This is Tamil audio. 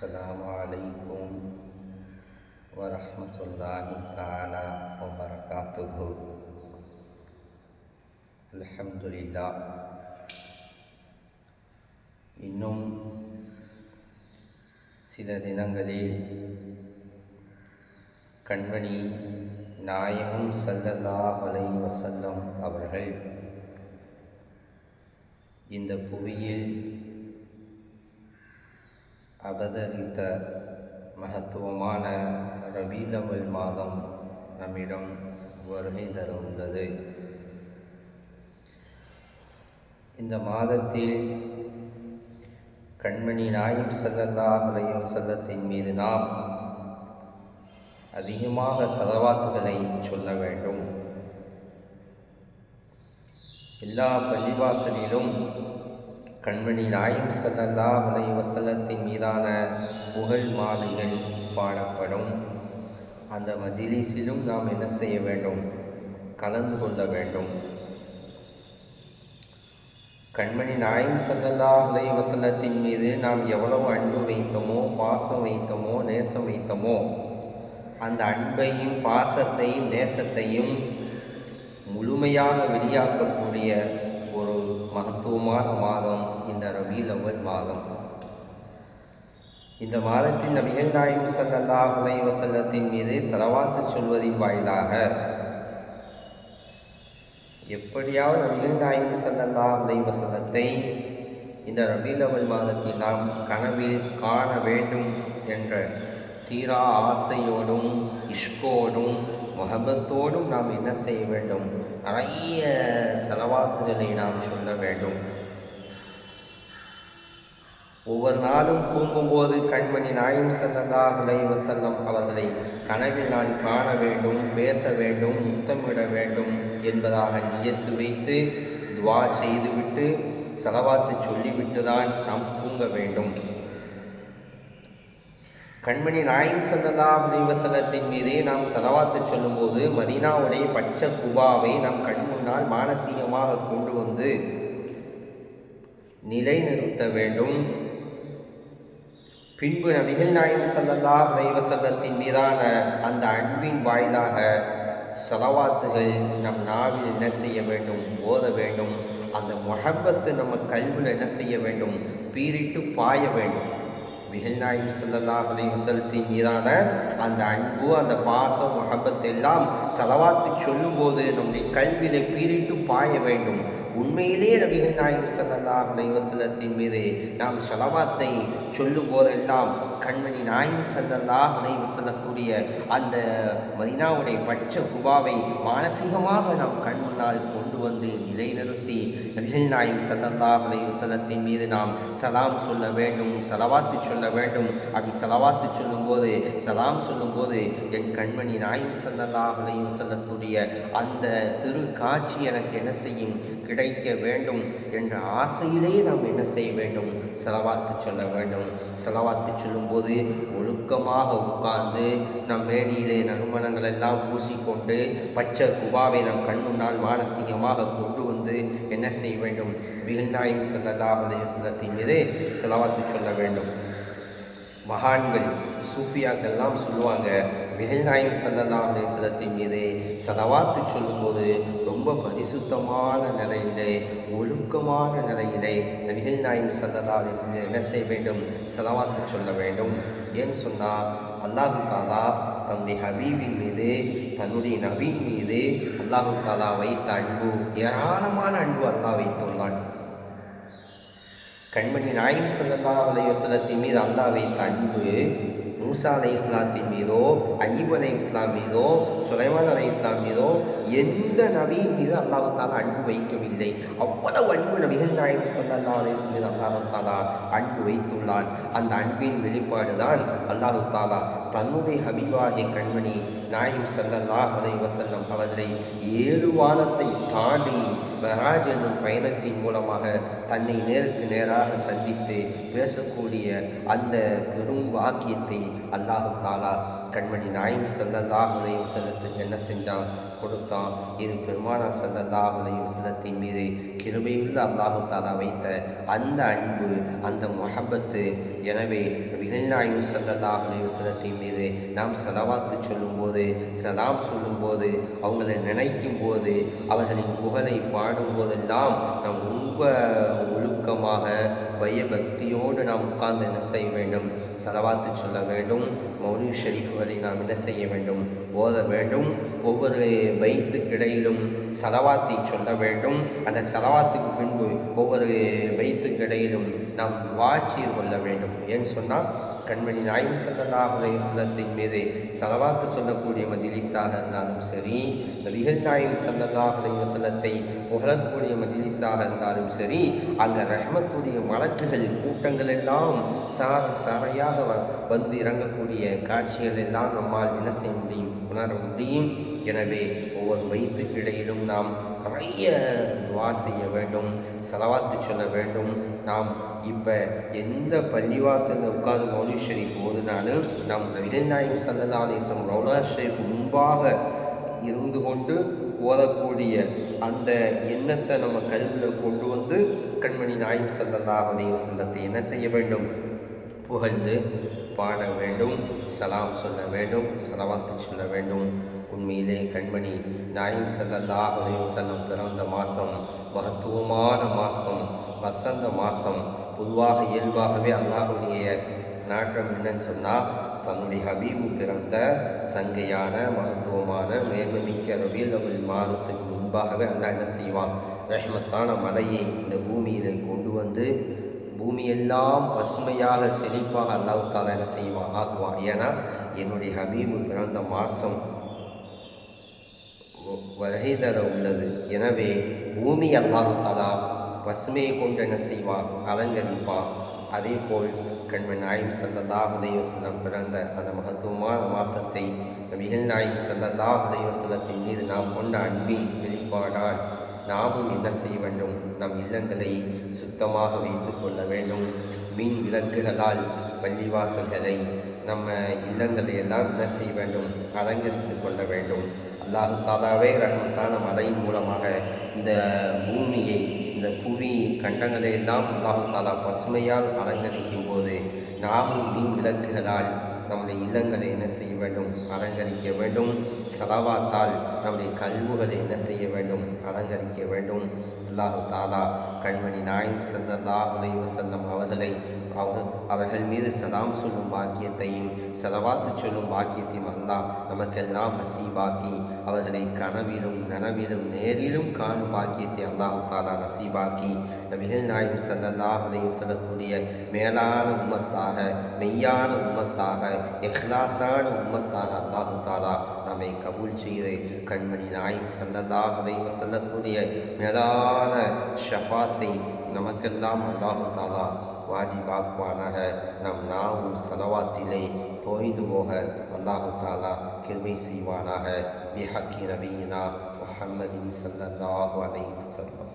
அஸ்ஸலாமு அலைக்கும் வரஹ்மத்துல்லாஹி தஆலா வபரகாத்துஹு. அல்ஹம்துலில்லாஹ். இன்னும் சில தினங்களில் கண்மணி நாயகம் ஸல்லல்லாஹு அலைஹி வஸல்லம் அவர்கள் இந்த புவியில் அவதரித்த மகத்துவமான ரபீஉல் அவ்வல் மாதம் நம்மிடம் வருகை தர உள்ளது. இந்த மாதத்தில் கண்மணி நாயகம் ஸல்லல்லாஹு அலைஹி வஸல்லத்தின் மீது நாம் அதிகமாக ஸலவாத்துகளை சொல்ல வேண்டும். எல்லா பள்ளிவாசலிலும் கண்மணி நாயகம் ஸல்லல்லாஹு அலைஹி வஸல்லத்தின் மீதான புகழ் மாலைகள் பாடப்படும். அந்த மஜ்லிஸிலும் நாம் என்ன செய்ய வேண்டும்? கலந்து கொள்ள வேண்டும். கண்மணி நாயகம் ஸல்லல்லாஹு அலைஹி வஸல்லத்தின் மீது நாம் எவ்வளவு அன்பு வைத்தோமோ, பாசம் வைத்தோமோ, நேசம் வைத்தோமோ, அந்த அன்பையும் பாசத்தையும் நேசத்தையும் முழுமையாக வெளியாக்கக்கூடிய ஒரு மகத்துவமான மாதம் இந்த ரபீஉல் அவ்வல் மாதம். இந்த மாதத்தில் நபிகள் நாயகம் ஸல்லல்லாஹு அலைஹி வஸல்லத்தின் மீது ஸலவாத்து சொல்வதின் வாயிலாக எப்படியாவது நபிகள் நாயகம் ஸல்லல்லாஹு அலைஹி வஸல்லத்தை இந்த ரபீஉல் அவ்வல் மாதத்தில் நாம் கனவில் காண வேண்டும் என்ற தீரா ஆசையோடும் இஷ்கோடும் முஹப்பத்தோடும் நாம் என்ன செய்ய வேண்டும்? நிறைய ஸலவாத்துகளை நாம் சொல்ல வேண்டும். ஒவ்வொரு நாளும் தூங்கும்போது கண்மணி நாயகம் ஸல்லல்லாஹு அலைஹி வஸல்லம் அவர்களை கனவில் நான் காண வேண்டும், பேச வேண்டும், முத்தமிட வேண்டும் என்பதாக நியத்து வைத்து துவா செய்துவிட்டு ஸலவாத்து சொல்லிவிட்டு தான் நாம் தூங்க வேண்டும். கண்மணி நாயகம் ஸல்லல்லாஹு அலைஹி வஸல்லத்தின் மீதே நாம் ஸலவாத்து சொல்லும்போது மதீனாவுடைய பச்சை குபாவை நம் கண் முன்னால் மானசீகமாக கொண்டு வந்து நிலைநிறுத்த வேண்டும். பின்பு நபிகள் நாயகம் ஸல்லல்லாஹு அலைஹி வஸல்லத்தின் மீதான அந்த அன்பின் வாயிலாக ஸலவாத்துகள் நம் நாவில் என்ன செய்ய வேண்டும்? ஓத வேண்டும். அந்த முஹப்பத்து நம்ம கல்வியில் என்ன செய்ய வேண்டும்? பீரிட்டு பாய வேண்டும். நபிகள் நாயகம் ஸல்லல்லாஹு அலைஹி வஸல்லத்தின் மீதான அந்த அன்பு, அந்த பாசம், முஹப்பத் எல்லாம் ஸலவாத்து சொல்லும்போது நம்முடைய கல்வியிலே பீரிட்டு பாய வேண்டும். உண்மையிலேயே நபிகள் நாயகம் ஸல்லல்லாஹு அலைஹி வஸல்லத்தின் மீது நாம் ஸலவாத்தை சொல்லும் போதெல்லாம் கண்மணி நாயகம் ஸல்லல்லாஹு அலைஹி வஸல்லத்துடைய அந்த மதீனாவுடைய பச்சை குபாவை மானசீகமாக நாம் கண் முன்னால் கொண்டு வந்து நிலைநிறுத்தி நபிகள் நாயகம் ஸல்லல்லாஹு அலைஹி வஸல்லத்தின் மீது நாம் சலாம் சொல்ல வேண்டும், ஸலவாத்து சொல்ல வேண்டும். அப்படி ஸலவாத்து சொல்லும்போது, சலாம் சொல்லும்போது என் கண்மணி நாயகம் ஸல்லல்லாஹு அலைஹி வஸல்லத்துடைய அந்த திரு காட்சி எனக்கு என்ன செய்யும்? கிடைக்க வேண்டும் என்ற ஆசையிலேயே நாம் என்ன செய்ய வேண்டும்? ஸலவாத்து சொல்ல வேண்டும். ஸலவாத்து சொல்லும்போது ஒழுக்கமாக உட்கார்ந்து நம் மேனியிலே நறுமணங்கள் எல்லாம் பூசிக்கொண்டு பச்சை குபாவை நம் கண் முன்னால் மானசீகமாக கொண்டு வந்து என்ன செய்ய வேண்டும்? நபிகள் நாயகம் ஸல்லல்லாஹு அலைஹி வஸல்லத்தின் மீது ஸலவாத்து சொல்ல வேண்டும். மகான்கள் சூஃபியாக்கெல்லாம் சொல்லுவாங்க, நபிகள் நாயகம் ஸல்லல்லாஹு அலைஹி வஸல்லத்தின் மீது ஸலவாத்து சொல்லும்போது ரொம்ப பரிசுத்தமான நிலையிலே, ஒழுக்கமான நிலையிலே நபிகள் நாயகம் ஸல்லல்லாஹு அலைஹி வஸல்லம் என்ன செய்ய வேண்டும்? ஸலவாத்து சொல்ல வேண்டும். ஏன்னு சொன்னால் அல்லாஹ் தஆலா தன்னுடைய ஹபீபின் மீது, தன்னுடைய நபியின் மீது அல்லாஹ் தஆலா வைத்த அன்பு, ஏராளமான அன்பு அல்லாஹ் வைத்துள்ளான். கண்மணி நாயகம் ஸல்லல்லாஹு அலைஹி வஸல்லத்தின் மீது அல்லாஹ் வைத்த அன்பு மூசா அலைஹிஸ்ஸலாத்தின் மீதோ, அய்யூப் அலைஹிஸ்ஸலாம் மீதோ, சுலைமான் அலைஹிஸ்ஸலாம் மீதோ எந்த நபியின் மீது அல்லாஹ் தஆலா அன்பு வைக்கவில்லை. அவ்வளவு அன்பு நபிகள் நாயகம் ஸல்லல்லாஹு அலைஹி வஸல்லம் மீது அல்லாஹ் தஆலா அன்பு வைத்துள்ளான். அந்த அன்பின் வெளிப்பாடு தான் அல்லாஹ் தஆலா தன்னுடைய ஹபீபாகிய கண்மணி நாயகம் ஸல்லல்லாஹு அலைஹி வஸல்லம் அவர்களை 7 வானத்தை தாண்டி மெஹராஜ் என்னும் பயணத்தின் மூலமாக தன்னை நேருக்கு நேராக சந்தித்து பேசக்கூடிய அந்த பெரும் வாக்கியத்தை அல்லாஹ் தஆலா கண்மணி நாயகம் ஸல்லல்லாஹு அலைஹி வஸல்லத்துக்கு என்ன செஞ்சான்? கொடுத்தான். இது பெருமானார் ஸல்லல்லாஹு அலைஹி வஸல்லத்தின் மீது கிருபையுள்ள அல்லாஹு தாலா வைத்த அந்த அன்பு, அந்த முஹப்பத்து. எனவே நபிகள் நாயகம் ஸல்லல்லாஹு அலைஹி வஸல்லத்தின் மீது நாம் ஸலவாத்து சொல்லும்போது, சலாம் சொல்லும்போது, அவங்களை நினைக்கும் போது, அவர்களின் புகழை பாடும் போதெல்லாம் நாம் ரொம்ப ஒழுக்கமாக பயபக்தியோடு நாம் உட்கார்ந்து என்ன செய்ய வேண்டும்? ஸலவாத்து சொல்ல வேண்டும். மௌலித் ஷரீஃப்களை நாம் என்ன செய்ய வேண்டும்? ஓத வேண்டும். ஒவ்வொரு பைத்துக்கிடையிலும் ஸலவாத்தை சொல்ல வேண்டும். அந்த ஸலவாத்துக்கு பின்பு ஒவ்வொரு பைத்துக்கிடையிலும் நாம் துஆ செய்து கொள்ள வேண்டும். ஏன்னு சொன்னால் கண்மணி நாயகம் ஸல்லல்லாஹு அலைஹி வஸல்லத்தின் மீது ஸலவாத்து சொல்லக்கூடிய மஜ்லிஸாக இருந்தாலும் சரி, நபிகள் நாயகம் ஸல்லல்லாஹு அலைஹி வஸல்லத்தை புகழக்கூடிய மஜ்லிஸாக இருந்தாலும் சரி, அங்கே ரஹ்மத்துடைய மலக்குகள் கூட்டங்கள் எல்லாம் சாரையாக வந்து இறங்கக்கூடிய காட்சிகள் எல்லாம் நம்மால் என்ன செய்ய முடியும்? உணர முடியும். எனவே ஒவ்வொரு வயிற்றுக்கு இடையிலும் நாம் நிறைய துஆ செய்ய வேண்டும், ஸலவாத்து சொல்ல வேண்டும். நாம் இப்போ எந்த பள்ளிவாசலில் உட்கார்ந்து மௌலித் ஷரீஃப் ஓதுனாலும் நாம் நபிகள் நாயகம் ஸல்லல்லாஹு அலைஹி வஸல்லம் ரௌலா ஷரீஃப் முன்பாக இருந்து கொண்டு ஓதக்கூடிய அந்த எண்ணத்தை நம்ம கல்வியில் கொண்டு வந்து கண்மணி நாயகம் ஸல்லல்லாஹு அலைஹி வஸல்லத்தை என்ன செய்ய வேண்டும்? புகழ்ந்து பாட வேண்டும், சலாம் சொல்ல வேண்டும், ஸலவாத்து சொல்ல வேண்டும். உண்மையிலே கண்மணி நாயகம் ஸல்லல்லாஹு அலைஹி வஸல்லம் பிறந்த மாதம் மகத்துவமான மாதம், வசந்த மாதம். பொதுவாக இயல்பாகவே அல்லாஹ்வுடைய நாட்டம் என்னன்னு சொன்னால், தன்னுடைய ஹபீபு பிறந்த சங்கையான மகத்துவமான மேன்மைமிக்க ரபியுல் அவ்வல் மாதத்துக்கு முன்பாகவே அல்லாஹ் என்ன செய்வான்? ரஹ்மத்தான மலையை இந்த பூமியிலே கொண்டு வந்து பூமியெல்லாம் பசுமையாக செழிப்பாக அல்லாஹ் தாலா என்ன செய்வான்? ஆக்குவான். ஏன்னா என்னுடைய ஹபீபு பிறந்த மாதம் வருகை தர உள்ளது. எனவே பூமி அல்லாஹ் தாலா பசுமையை கொண்டு என்ன செய்வான்? அலங்கரிப்பான். அதே போல் கண்மணி நாயகம் ஸல்லல்லாஹு அலைஹி வஸல்லம் பிறந்த அந்த மகத்துவமான மாதத்தை நபிகள் நாயகம் ஸல்லல்லாஹு அலைஹி வஸல்லத்தின் மீது நாம் கொண்ட அன்பின் வெளிப்பாடால் நாமும் என்ன செய்ய வேண்டும்? நம் இல்லங்களை சுத்தமாக வைத்து கொள்ள வேண்டும். மின் விளக்குகளால் பள்ளிவாசல்களை, நம்ம இல்லங்களை எல்லாம் என்ன செய்ய வேண்டும்? அலங்கரித்து கொள்ள வேண்டும். அல்லாஹு தாலாவே ரஹ்மத்தான மலையின் மூலமாக இந்த பூமியை, இந்த புவி கண்டங்களை எல்லாம் அல்லாஹு தாலா பசுமையால் அலங்கரிக்கும் போது நாமும் மின் விளக்குகளால் நம்முடைய இல்லங்களை என்ன செய்ய வேண்டும்? அலங்கரிக்க வேண்டும். ஸலவாத்தால் நம்முடைய கல்வுகளை என்ன செய்ய வேண்டும்? அலங்கரிக்க வேண்டும். அல்லாஹு தாலா கண்மணி நாயகம் ஸல்லல்லாஹு அலைஹி வஸல்லம் அவர்கள் மீது சலாம் சொல்லும் பாக்கியத்தையும் ஸலவாத்து சொல்லும் பாக்கியத்தையும் அல்லாஹ் நமக்கெல்லாம் நசீபாக்கி அவர்களை கனவிலும் நனவிலும் நேரிலும் காணும் பாக்கியத்தை அல்லாஹு தாலா நசீபாக்கி நபிகள் நாயகம் ஸல்லல்லாஹு அலைஹி வஸல்லத்துடைய மேலான உம்மத்தாக, மெய்யான உம்மத்தாக, இஹ்லாஸான உம்மத்தாக அல்லாஹு தாலா நம்மை கபூல் செய்து கண்மணி நாயகம் ஸல்லல்லாஹு அலைஹி வஸல்லத்துடைய மேலான ஷஃபாத்தை நமக்கெல்லாம் அல்லாஹு தாலா வாஜிபாக்குவானாக. நம் நாவும் ஸலவாத்திலே தோய்ந்து போக அல்லாஹு தாலா கிருபை செய்வானாக. பிஹக்கி நபியினா முஹம்மதின் ஸல்லல்லாஹு அலைஹி வஸல்லம்.